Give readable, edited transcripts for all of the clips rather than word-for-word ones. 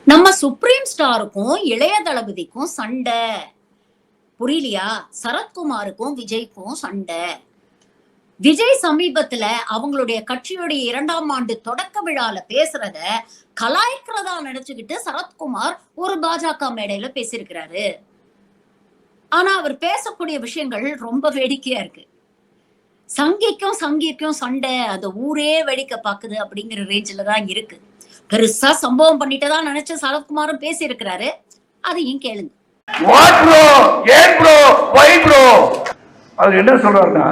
நம்ம சுப்ரீம் ஸ்டாருக்கும் இளைய தளபதிக்கும் சண்டை. புரியலையா? சரத்குமாருக்கும் விஜய்க்கும் சண்டை. விஜய் சமீபத்துல அவங்களுடைய கட்சியுடைய 2ஆம் ஆண்டு தொடக்க விழால பேசுறத கலாய்க்கிறதா நினைச்சுக்கிட்டு சரத்குமார் ஒரு பாஜக மேடையில பேசியிருக்கிறாரு. ஆனா அவர் பேசக்கூடிய விஷயங்கள் ரொம்ப வேடிக்கையா இருக்கு. சங்கிக்கும் சண்டை, அந்த ஊரே வேடிக்கை பாக்குது அப்படிங்கிற ரேஞ்சில தான் இருக்கு. பெருசா சம்பவம் பண்ணிட்டதான் நினைச்சு சரத்குமாரும் பேசி இருக்கிறாரு. அதையும் கேளுங்க. அவர் என்ன சொல்றாருன்னா,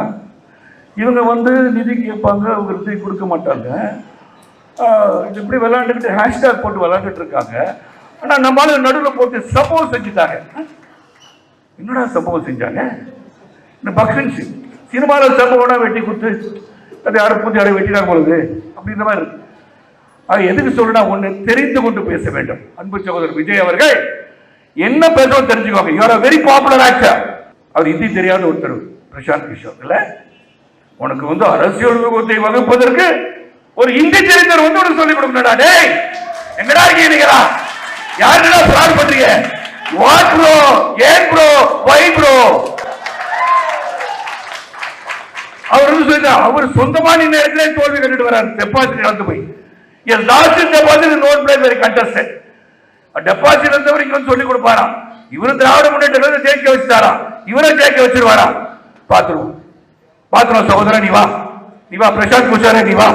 இவங்க நிதி கேட்பாங்க, அவங்க நிதி கொடுக்க மாட்டாங்க, இப்படி விளையாண்டுக்கிட்டு ஹேஷ்டாக் போட்டு விளையாண்டுட்டு இருக்காங்க. ஆனா நம்மளால நடுவில் போட்டு சம்பவம் செஞ்சுட்டாங்க. என்னடா சம்பவம் செஞ்சாங்க? இந்த பக்ரீன் சினிமாவில் சம்பவம்னா வெட்டி கொடுத்து அதை யாரும் பூஜை யாரை வெட்டினாங்க பொழுது அப்படின்ற மாதிரி இருக்கு. அது எதுக்கு சொல்றா? ஒண்ணு தெரிந்து கொண்டு பேச வேண்டும். அன்பு சகோதரர் விஜய் அவர்கள் என்ன பேசணும் தெரிஞ்சுக்கோங்க. You very popular actor. அவர் ஹிந்தி தெரியாத ஒருத்தர் பிரசாந்த் கிஷோர் இல்ல. உனக்கு அரசியல் விவரத்தை வகுப்பதற்கு ஒரு ஹிந்தி தெரிந்தவர் உனக்கு சொல்லிக் கொடுக்கணும்டா. டேய் எங்கடா இருக்கீங்களா? யாருடா பிளான் பண்றீங்க? வாட் ப்ரோ, ஏன் ப்ரோ, வை ப்ரோ? அவர் சொல்லிட்டார், அவர் சொந்தமா நின்ன இடத்துல தோல்வி கண்டுட்டு வர்றாரு. டெபாசிட் இழந்து போய் டெபாசிட் இருந்தவர் இங்க சொல்லி கொடுப்பாரா? இவரு திராவிட முன்னேற்ற ஜெயிக்க வச்சுட்டாரா? இவரை ஜெயிக்க வச்சிருவாரா? பாத்துருவோம் சகோதரன். நீ வா பிரசாந்த் பூஜாரே, நீ வா.